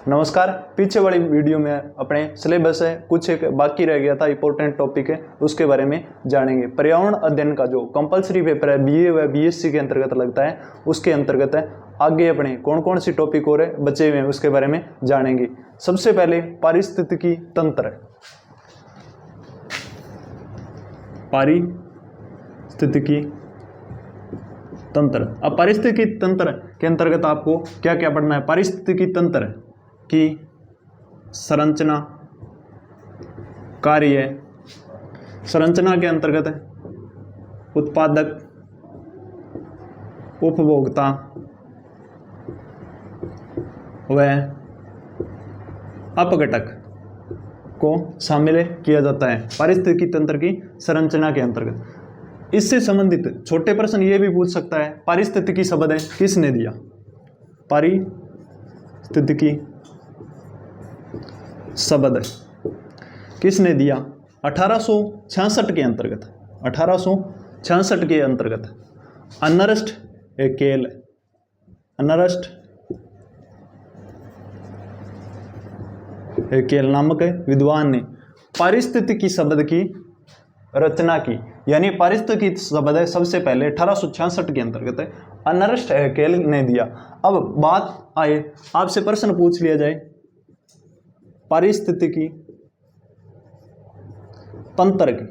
नमस्कार। पीछे वाली वीडियो में अपने सिलेबस है कुछ एक बाकी रह गया था, इंपॉर्टेंट टॉपिक है, उसके बारे में जानेंगे। पर्यावरण अध्ययन का जो कंपलसरी पेपर है बीए व बीएससी के अंतर्गत लगता है, उसके अंतर्गत है। आगे अपने कौन कौन सी टॉपिक और बचे हुए हैं उसके बारे में जानेंगे। सबसे पहले पारिस्थितिकी तंत्र, पारिस्थितिकी तंत्र। अब पारिस्थितिकी तंत्र के अंतर्गत आपको क्या क्या पढ़ना है? पारिस्थितिकी तंत्र की संरचना, कार्य, संरचना के अंतर्गत उत्पादक, उपभोक्ता व अपघटक को शामिल किया जाता है पारिस्थितिकी तंत्र की संरचना के अंतर्गत। इससे संबंधित छोटे प्रश्न ये भी पूछ सकता है, पारिस्थितिकी शब्द है किसने दिया? पारिस्थितिकी शब्द किसने दिया? 1866 के अंतर्गत, 1866 के अंतर्गत अर्नस्ट हैकेल, अर्नस्ट हैकेल नामक विद्वान ने पारिस्थितिकी शब्द की रचना की। यानी पारिस्थितिकी शब्द सबसे पहले 1866 के अंतर्गत अर्नस्ट हैकेल ने दिया। अब बात आए, आपसे प्रश्न पूछ लिया जाए पारिस्थितिकी तंत्र की,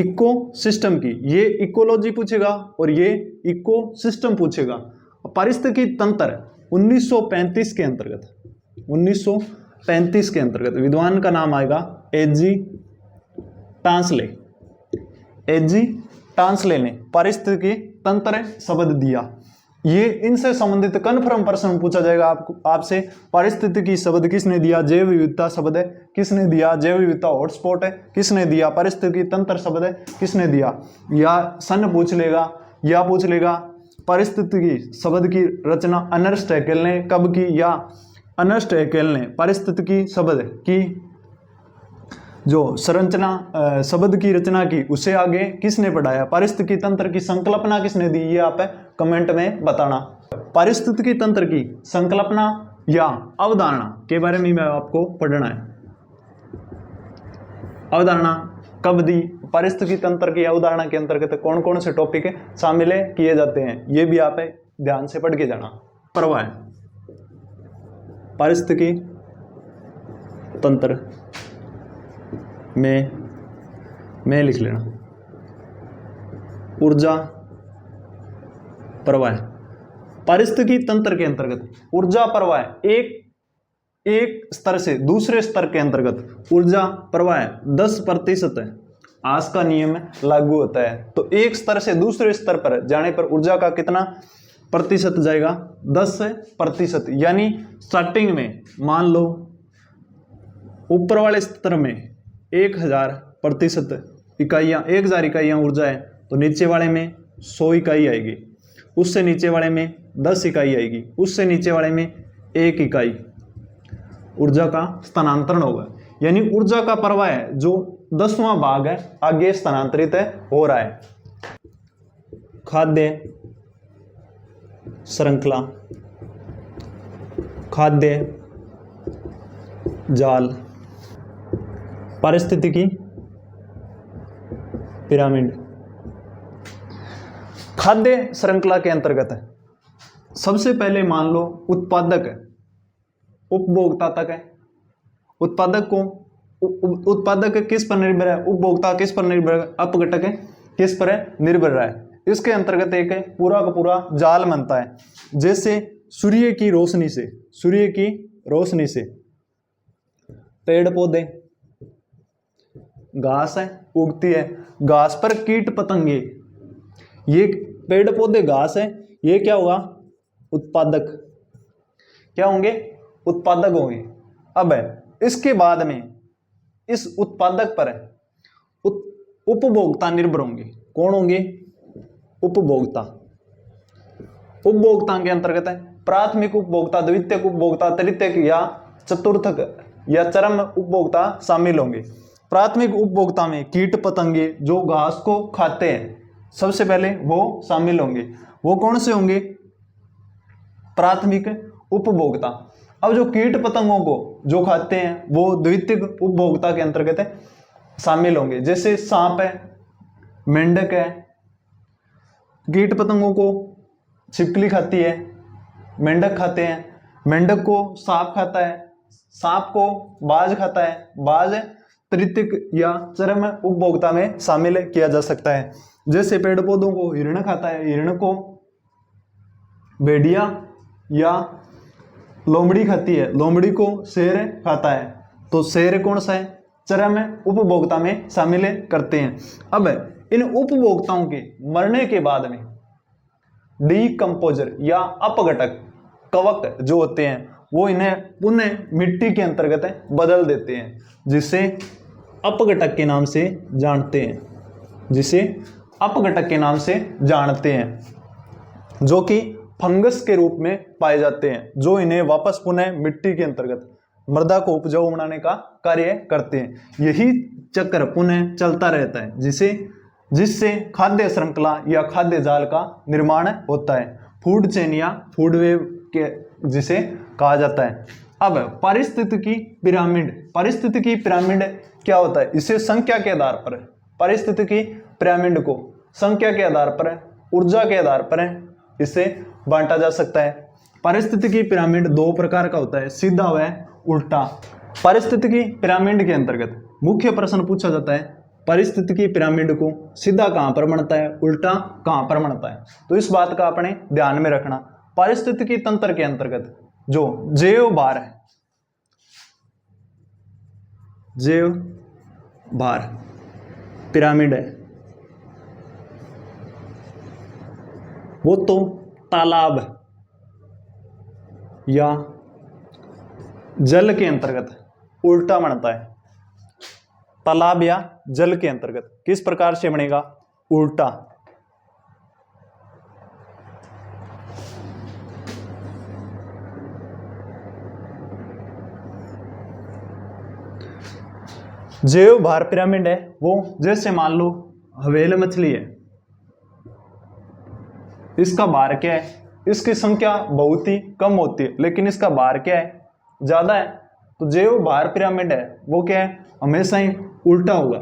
इको सिस्टम की, ये इकोलॉजी पूछेगा और ये इको सिस्टम पूछेगा। पारिस्थितिकी तंत्र 1935 के अंतर्गत, 1935 के अंतर्गत विद्वान का नाम आएगा एजी टांसले। एजी टांसले ने पारिस्थितिकी तंत्र शब्द दिया। ये इनसे संबंधित कन्फर्म प्रश्न पूछा जाएगा आपसे। पारिस्थितिकी शब्द किसने दिया? जैव विविधता शब्द है किसने दिया? जैव विविधता हॉटस्पॉट है किसने दिया? पारिस्थितिकी तंत्र शब्द है किसने दिया? या सन पूछ लेगा, या पूछ लेगा पारिस्थितिकी शब्द की रचना अर्नस्ट हैकेल ने कब की, या अर्नस्ट हैकेल ने पारिस्थितिकी शब्द की जो संरचना शब्द की रचना की उसे आगे किसने पढ़ाया? पारिस्थितिकी तंत्र की संकल्पना किसने दी? ये आप कमेंट में बताना। पारिस्थितिकी तंत्र की संकल्पना या अवधारणा के बारे में आपको पढ़ना है। अवधारणा कब दी? पारिस्थितिकी तंत्र की अवधारणा के अंतर्गत कौन कौन से टॉपिक शामिल किए जाते हैं, ये भी आप ध्यान से पढ़ के जाना। परवाह पारिस्थितिकी तंत्र में लिख लेना ऊर्जा प्रवाह। पारिस्थितिकी तंत्र के अंतर्गत ऊर्जा प्रवाह एक स्तर से दूसरे स्तर के अंतर्गत ऊर्जा प्रवाह 10% है। आस का नियम लागू होता है, तो एक स्तर से दूसरे स्तर पर जाने पर ऊर्जा का कितना प्रतिशत जाएगा? 10%। यानी स्टार्टिंग में मान लो ऊपर वाले स्तर में 1000% इकाइयाँ, 1000 इकाइयाँ ऊर्जा है, तो नीचे वाले में 100 इकाई आएगी, उससे नीचे वाले में 10 इकाई आएगी, उससे नीचे वाले में 1 इकाई ऊर्जा का स्थानांतरण होगा। यानी ऊर्जा का प्रवाह है जो 10वां भाग है आगे स्थानांतरित हो रहा है। खाद्य श्रृंखला, खाद्य जाल, पारिस्थितिकी पिरामिड। खाद्य श्रृंखला के अंतर्गत है, सबसे पहले मान लो उत्पादक है, उपभोक्ता तक है। उत्पादक किस पर निर्भर है? उपभोक्ता किस पर निर्भर है? अपघटक किस पर निर्भर रहा है? इसके अंतर्गत एक पूरा का पूरा जाल बनता है। जैसे सूर्य की रोशनी से पेड़ पौधे, घास है उगती है, घास पर कीट पतंगे, ये पेड़ पौधे घास है, ये क्या होगा? उत्पादक। क्या होंगे? उत्पादक होंगे। अब इसके बाद में इस उत्पादक पर उपभोक्ता निर्भर होंगे। कौन होंगे? उपभोक्ता। उपभोक्ता के अंतर्गत प्राथमिक उपभोक्ता, द्वितीयक उपभोक्ता, तृतीयक या चतुर्थक या चरम उपभोक्ता शामिल होंगे। प्राथमिक उपभोक्ता में कीट पतंगे जो घास को खाते हैं, सबसे पहले वो शामिल होंगे। वो कौन से होंगे? प्राथमिक उपभोक्ता। अब जो कीट पतंगों को जो खाते हैं वो द्वितीयक उपभोक्ता के अंतर्गत शामिल होंगे। जैसे सांप है, मेंढक है, कीट पतंगों को छिपकली खाती है, मेंढक खाते हैं, मेंढक को सांप खाता है, सांप को बाज खाता है, बाज तृतीयक या चरम उपभोक्ता में शामिल किया जा सकता है। जैसे पेड़ पौधों को हिरण खाता है, हिरण को भेड़िया या लोमड़ी खाती है, लोमड़ी को शेर खाता है, तो शेर कौन सा है, चरम उपभोक्ता में शामिल करते हैं। अब इन उपभोक्ताओं के मरने के बाद में डीकंपोजर या अपघटक कवक जो होते हैं वो इन्हें पुनः मिट्टी के अंतर्गत बदल देते हैं, जिसे अपघटक के नाम से जानते हैं, जिसे अपघटक के नाम से जानते हैं, जो कि फंगस के रूप में पाए जाते हैं, जो इन्हें वापस पुनः मिट्टी के अंतर्गत मृदा को उपजाऊ बनाने का कार्य करते हैं। यही चक्र पुनः चलता रहता है, जिससे खाद्य श्रृंखला या खाद्य जाल का निर्माण होता है, फूड चेन या फूड वेव के जिसे कहा जाता है। अब पारिस्थितिकी पिरामिड क्या होता है, इसे संख्या के आधार पर, पारिस्थितिकी पिरामिड को संख्या के आधार पर, ऊर्जा के आधार पर इसे बांटा जा सकता है। पारिस्थितिकी पिरामिड दो प्रकार का होता है, सीधा व उल्टा। पारिस्थितिकी पिरामिड के अंतर्गत मुख्य प्रश्न पूछा जाता है, पारिस्थितिकी पिरामिड को सीधा कहां पर बनता है, उल्टा कहां पर बनता है, तो इस बात का अपने ध्यान में रखना। पारिस्थितिकी तंत्र के अंतर्गत जो जैव भार है, जैव भार पिरामिड है, वो तो तालाब या जल के अंतर्गत उल्टा बनता है। तालाब या जल के अंतर्गत किस प्रकार से बनेगा, उल्टा। जैव भार पिरामिड है वो, जैसे मान लो हवेल मछली है, इसका भार क्या है, इसकी संख्या बहुत ही कम होती है लेकिन इसका भार क्या है, ज्यादा है, तो जैव भार पिरामिड है वो क्या है, हमेशा ही उल्टा होगा।